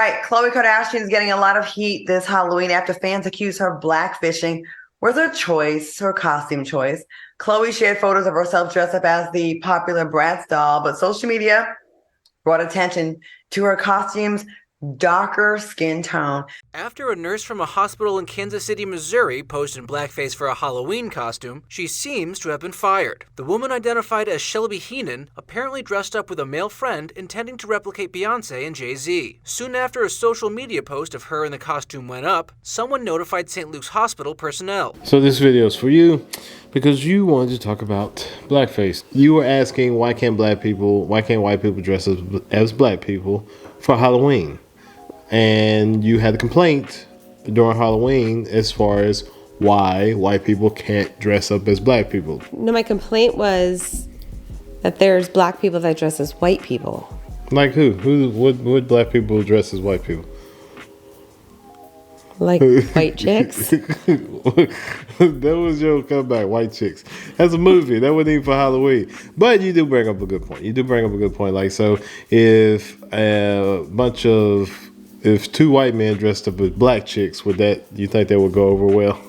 Right, Khloe Kardashian is getting a lot of heat this Halloween after fans accuse her of blackfishing with her costume choice. Khloe shared photos of herself dressed up as the popular Bratz doll, but social media brought attention to her costume's darker skin tone. After a nurse from a hospital in Kansas City, Missouri posted in blackface for a Halloween costume, she seems to have been fired. The woman, identified as Shelby Heenan, apparently dressed up with a male friend intending to replicate Beyonce and Jay-Z. Soon after a social media post of her in the costume went up, someone notified St. Luke's Hospital personnel. So this video is for you because you wanted to talk about blackface. You were asking why can't white people dress as black people for Halloween? And you had a complaint during Halloween as far as why white people can't dress up as black people. No, my complaint was that there's black people that dress as white people. Like who? What black people dress as white people? Like white chicks? That was your comeback, white chicks. That's a movie. That wasn't even for Halloween. But you do bring up a good point. Like, so if two white men dressed up as black chicks, you think that would go over well?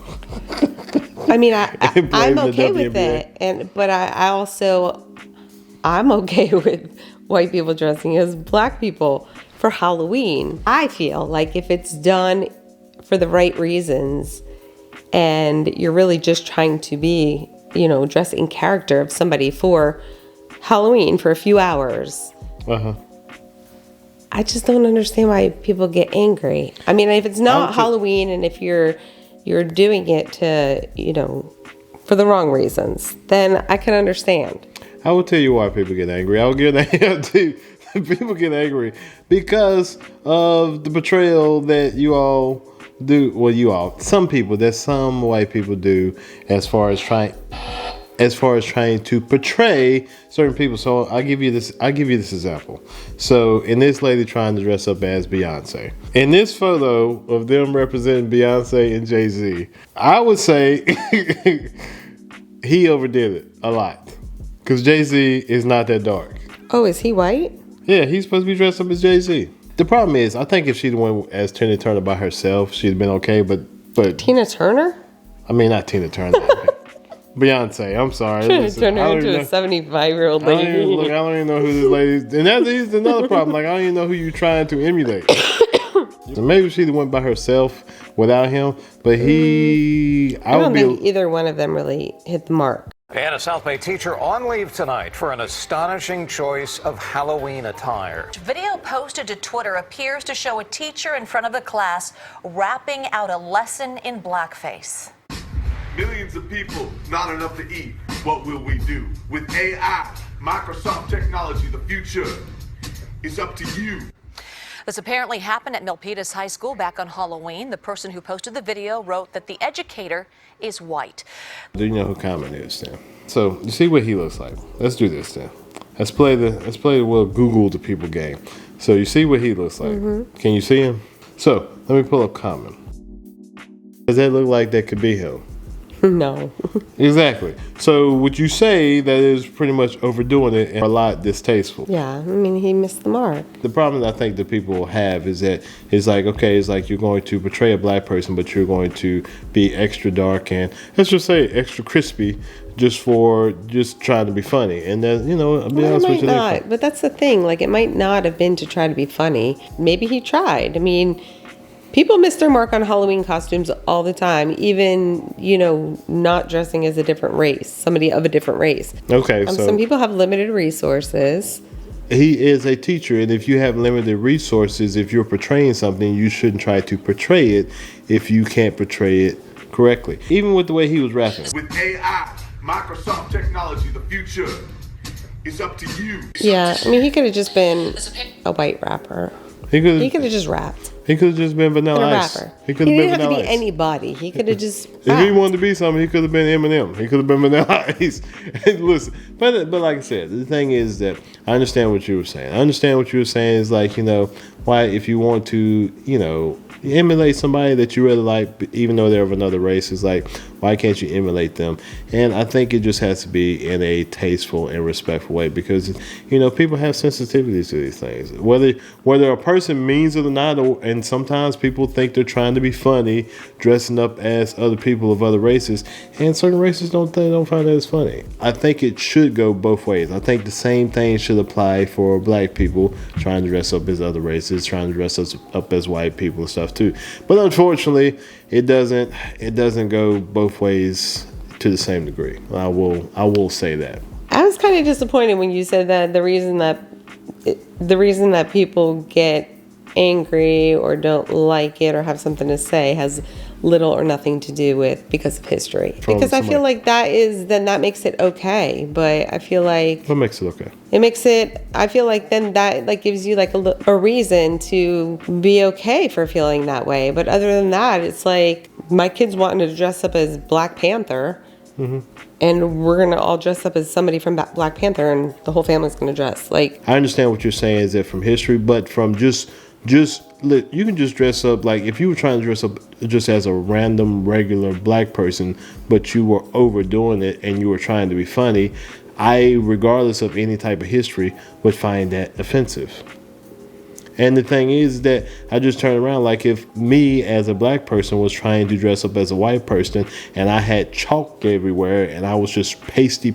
I mean, I'm okay with it, but I'm okay with white people dressing as black people for Halloween. I feel like if it's done for the right reasons, and you're really just trying to be, dress in character of somebody for Halloween for a few hours. I just don't understand why people get angry. I mean, if it's not Halloween and if you're doing it to, for the wrong reasons, then I can understand. I will tell you why people get angry. People get angry because of the betrayal that you all do. Well, some white people do as far as trying to portray certain people. So I'll give you this example. So in this lady trying to dress up as Beyonce, in this photo of them representing Beyonce and Jay-Z, I would say he overdid it a lot because Jay-Z is not that dark. Oh, is he white? Yeah, he's supposed to be dressed up as Jay-Z. The problem is, I think if she'd went as Tina Turner by herself, she'd have been okay. But Tina Turner? I mean, not Tina Turner. Beyonce, I'm sorry. Turn her into a 75-year-old lady. I don't even know who this lady is. And that's another problem. Like, I don't even know who you're trying to emulate. So maybe she went by herself without him. But I don't think either one of them really hit the mark. And a South Bay teacher on leave tonight for an astonishing choice of Halloween attire. Video posted to Twitter appears to show a teacher in front of the class rapping out a lesson in blackface. Millions of people, not enough to eat. What will we do? With AI, Microsoft technology, the future is up to you. This apparently happened at Milpitas High School back on Halloween. The person who posted the video wrote that the educator is white. Do you know who Common is then? So you see what he looks like. Let's do this then. Let's play the Google the people game. So you see what he looks like. Mm-hmm. Can you see him? So let me pull up Common. Does that look like that could be him? No. Exactly. So would you say that is pretty much overdoing it and a lot distasteful? Yeah, I mean, he missed the mark. The problem I think that people have is that it's like you're going to portray a black person, but you're going to be extra dark and let's just say extra crispy just trying to be funny. And then, I'll be honest with you. But that's the thing. Like, it might not have been to try to be funny. Maybe he tried. I mean, people miss their mark on Halloween costumes all the time, even, not dressing as a different race, somebody of a different race. Okay, so some people have limited resources. He is a teacher, and if you have limited resources, if you're portraying something, you shouldn't try to portray it if you can't portray it correctly. Even with the way he was rapping. With AI, Microsoft technology, the future is up to you. Yeah, I mean, he could have just been a white rapper. He could have just rapped. He could have just been Vanilla Ice. He didn't have to be anybody. He could have just If he wanted to be something, he could have been Eminem. He could have been Vanilla Ice. And listen, but like I said, the thing is that I understand what you were saying. I understand what you were saying is like, why if you want to, emulate somebody that you really like, even though they're of another race, is like, Why can't you emulate them? And I think it just has to be in a tasteful and respectful way, because people have sensitivities to these things. Whether a person means it or not, and sometimes people think they're trying to be funny, dressing up as other people of other races, and certain races don't find that as funny. I think it should go both ways. I think the same thing should apply for black people trying to dress up as other races, trying to dress up as white people and stuff too. But unfortunately, it doesn't go both ways to the same degree. I will say that. I was kind of disappointed when you said that the reason that people get angry or don't like it or have something to say has little or nothing to do with because of history. Because I feel like that makes it okay. But I feel like what makes it okay? I feel like then that gives you a reason to be okay for feeling that way. But other than that, it's like my kids wanting to dress up as Black Panther. Mm-hmm. And we're going to all dress up as somebody from Black Panther, and the whole family's going to dress. I understand what you're saying is that from history, but from just you can just dress up like if you were trying to dress up just as a random regular black person, but you were overdoing it and you were trying to be funny. I, regardless of any type of history, would find that offensive. And the thing is that I just turn around, like if me as a black person was trying to dress up as a white person and I had chalk everywhere and I was just pasty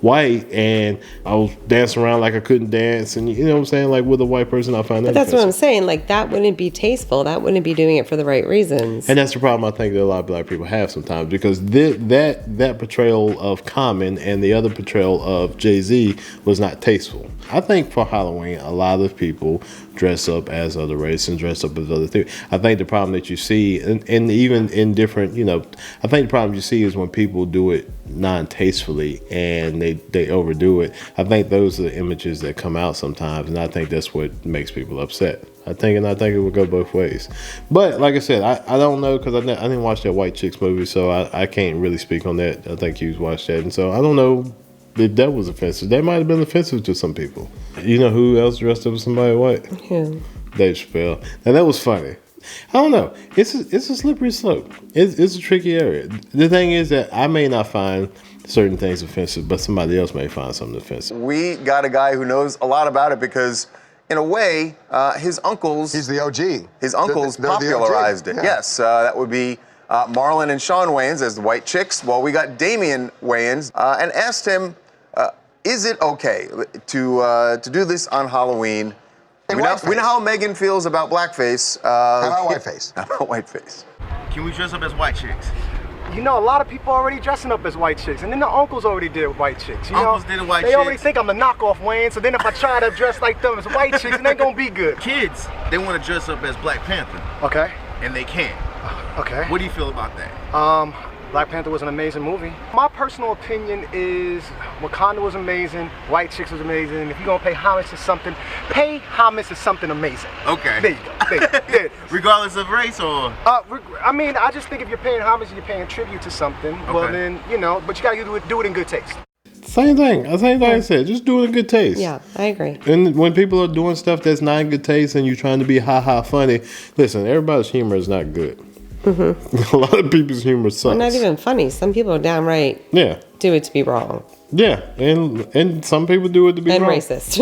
white and I was dancing around like I couldn't dance, and you know what I'm saying, like with a white person, I find that. But that's offensive. What I'm saying, like that wouldn't be tasteful. That wouldn't be doing it for the right reasons. And that's the problem I think that a lot of black people have sometimes, because that portrayal of Common and the other portrayal of Jay-Z was not tasteful. I think for Halloween, a lot of people dress up as other races and dress up as other things. I think the problem that you see, and even in different, I think the problem you see is when people do it non-tastefully and they overdo it. I think those are the images that come out sometimes, and I think that's what makes people upset. I think it would go both ways. But like I said, I don't know, because I didn't watch that White Chicks movie, so I can't really speak on that. I think you watched that, and so I don't know if that was offensive. That might have been offensive to some people. You know who else dressed up as somebody white? Who? Dave Chappelle. Now that was funny. I don't know. It's a slippery slope. It's a tricky area. The thing is that I may not find certain things offensive, but somebody else may find something offensive. We got a guy who knows a lot about it because, in a way, his uncles... He's the OG. His uncles popularized it. Yeah. Yes, that would be Marlon and Shawn Wayans as the White Chicks. Well, we got Damian Wayans and asked him, is it okay to do this on Halloween? We know how Megan feels about blackface. How about whiteface? How about whiteface? Can we dress up as white chicks? You know, a lot of people already dressing up as white chicks, and then the uncles already did white chicks. Uncles did white chicks. They already think I'm the knockoff Wayne, so then if I try to dress like them as white chicks, it ain't gonna be good. Kids, they want to dress up as Black Panther. Okay. And they can't. Okay. What do you feel about that? Black Panther was an amazing movie. My personal opinion is Wakanda was amazing, White Chicks was amazing. If you're gonna pay homage to something, pay homage to something amazing. Okay. There you go. There. Regardless of race or? I mean, I just think if you're paying homage and you're paying tribute to something, well then, but you gotta do it in good taste. Same thing I said. Just do it in good taste. Yeah, I agree. And when people are doing stuff that's not in good taste and you're trying to be ha-ha funny, listen, everybody's humor is not good. Mm-hmm. A lot of people's humor sucks. Well, not even funny. Some people are downright do it to be wrong. Yeah, and some people do it to be wrong. And racist.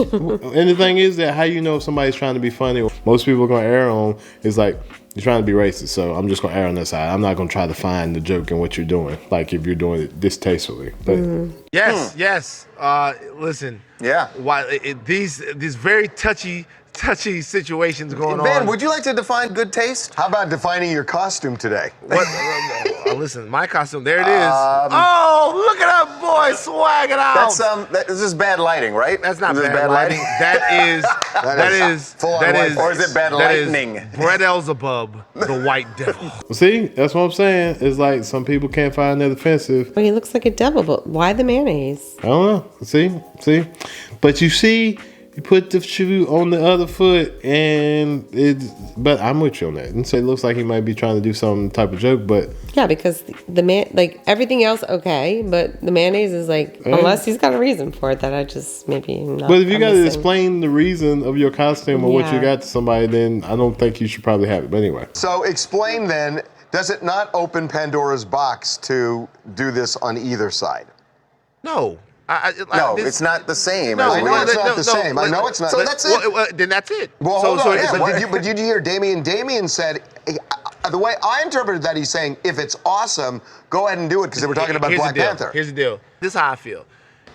And the thing is that how you know if somebody's trying to be funny, most people are going to err on is like, you're trying to be racist, so I'm just going to err on that side. I'm not going to try to find the joke in what you're doing, like if you're doing it distastefully. But, Yes. Listen. Yeah. While these very touchy situations going on. Ben, would you like to define good taste? How about defining your costume today? What? Listen, my costume. There it is. Look at that boy swagging out. This is bad lighting, right? That's not bad lighting. That is or is it bad lightning? Brett Elzebub, the White Devil. See, that's what I'm saying. It's like some people can't find that offensive. Well, he looks like a devil, but why the mayonnaise? I don't know. See, but you see. You put the shoe on the other foot, but I'm with you on that. And so it looks like he might be trying to do some type of joke, but yeah, because everything else okay, but the mayonnaise is unless he's got a reason for it that I just maybe not. But if you got to explain the reason of your costume or what you got to somebody, then I don't think you should probably have it. But anyway, so explain then Does it not open Pandora's box to do this on either side? No. No, it's not the same. No, I know it's not the same. I know it's not. So that's it. Well, then that's it. Well, So- hold so on. it's- Yeah, but did you hear Damien? Damien said, the way I interpreted that, he's saying, if it's awesome, go ahead and do it, because they were talking about Here's Black the deal. Panther. Here's the deal. This is how I feel.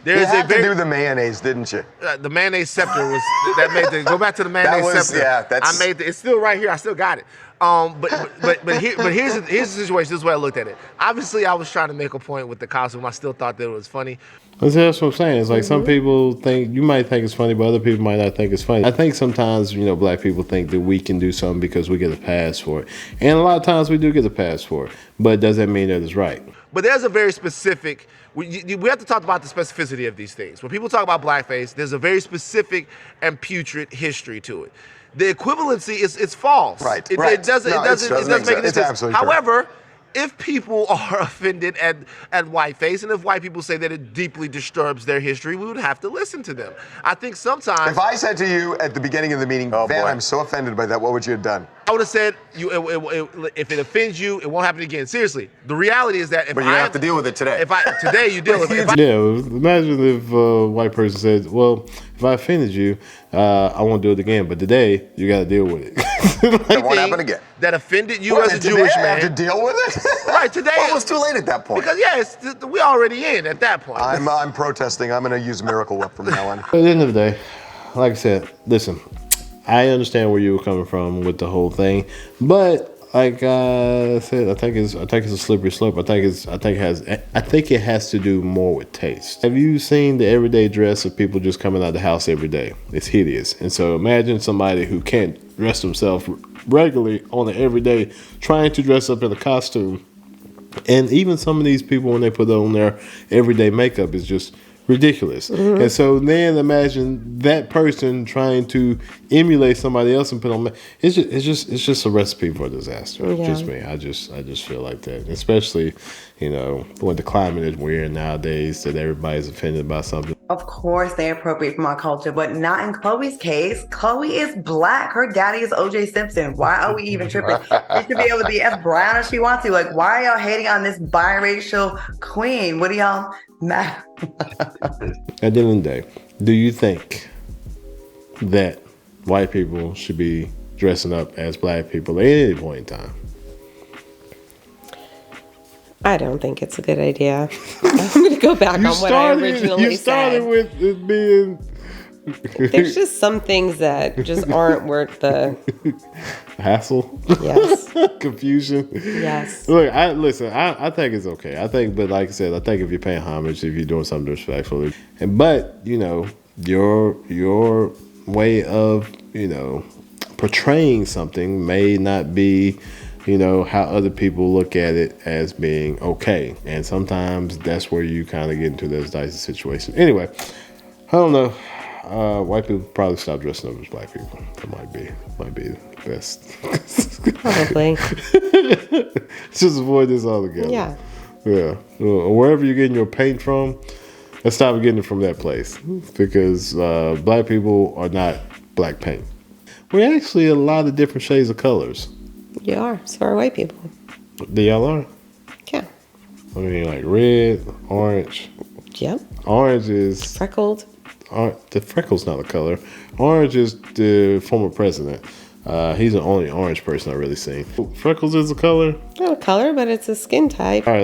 You There's had to do the mayonnaise, didn't you? The mayonnaise scepter was that made the go back to the mayonnaise scepter. Yeah, that's. I made it's still right here. I still got it. But here's the situation. This is the way I looked at it. Obviously, I was trying to make a point with the costume. I still thought that it was funny. That's what I'm saying. It's like some people think, you might think it's funny, but other people might not think it's funny. I think sometimes, black people think that we can do something because we get a pass for it. And a lot of times we do get a pass for it. But does that mean that it's right? But there's a very specific, we have to talk about the specificity of these things. When people talk about blackface, there's a very specific and putrid history to it. The equivalency is false. Right. It right. doesn't No, make any sense. It's absolutely true. However, if people are offended at whiteface, and if white people say that it deeply disturbs their history, we would have to listen to them. I think sometimes. If I said to you at the beginning of the meeting, Van, boy. I'm so offended by that, what would you have done? I would have said, if it offends you, it won't happen again. Seriously, the reality is that if But you have to deal with it today. Today you deal with it. Imagine if a white person said, well, if I offended you, I won't do it again. But today, you got to deal with it. It won't happen again. That offended you as a Jewish I man. have to deal with it? Right, today. Well, it was too late at that point. Because, we're already in at that point. I'm protesting. I'm going to use Miracle Whip from now on. At the end of the day, like I said, listen, I understand where you were coming from with the whole thing, but like I said, I think it's a slippery slope. I think it has to do more with taste. Have you seen the everyday dress of people just coming out of the house every day? It's hideous. And so imagine somebody who can't dress themselves regularly on an everyday trying to dress up in a costume. And even some of these people, when they put on their everyday makeup, is just ridiculous. Mm-hmm. And so then imagine that person trying to emulate somebody else and put on it's just a recipe for disaster. Yeah. Just me. I just feel like that. Especially, when the climate is weird nowadays, that everybody's offended by something. Of course, they appropriate from our culture, but not in Chloe's case. Chloe is black. Her daddy is O.J. Simpson. Why are we even tripping? She should be able to be as brown as she wants to. Like, why are y'all hating on this biracial queen? What do y'all mad? At the end of the day, do you think that white people should be dressing up as black people at any point in time? I don't think it's a good idea. I'm going to go back on what I originally said. You started with it being... There's just some things that just aren't worth the... hassle? Yes. Confusion? Yes. Look, I think it's okay. But like I said, I think if you're paying homage, if you're doing something respectfully. But, your way of, portraying something may not be... how other people look at it as being okay. And sometimes that's where you kind of get into those dicey situations. Anyway, I don't know. White people probably stop dressing up as black people. That might be the best. Probably. Just avoid this altogether. Yeah. Yeah. Wherever you're getting your paint from, let's stop getting it from that place. Because black people are not black paint. We're actually a lot of different shades of colors. You are. So are white people. Y'all are? Yeah. I mean, like red, orange. Yep. Orange is... Freckled. The freckle's not a color. Orange is the former president. He's the only orange person I've really seen. Freckles is a color? Not a color, but it's a skin type. All right,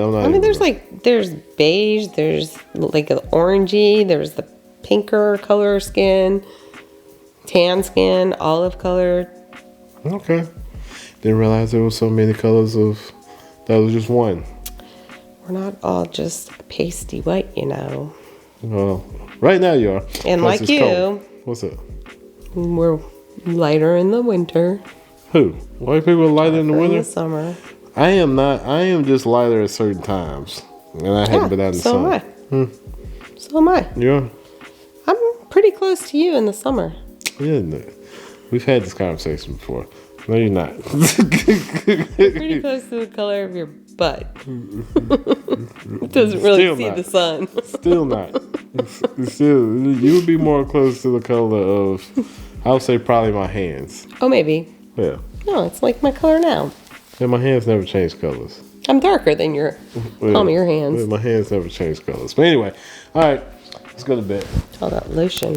there's beige, there's like an orangey, there's the pinker color skin, tan skin, olive color. Okay. Didn't realize there was so many colors of... That was just one. We're not all just pasty white, Well, right now you are. And like you. Cold. What's up? We're lighter in the winter. Who? White people are lighter in the winter? In the summer. I am not. I am just lighter at certain times. And I haven't been out in the summer. So am I. So am I. Yeah. I'm pretty close to you in the summer. Yeah, no. We've had this conversation before. No, you're not. Pretty close to the color of your butt. It doesn't really Still see not. the sun. Still not. Still, you would be more close to the color of, I would say probably my hands. Oh, maybe. Yeah. No, it's like my color now. And my hands never change colors. I'm darker than your palm of your hands. My hands never change colors. But anyway, all right, let's go to bed. All that lotion.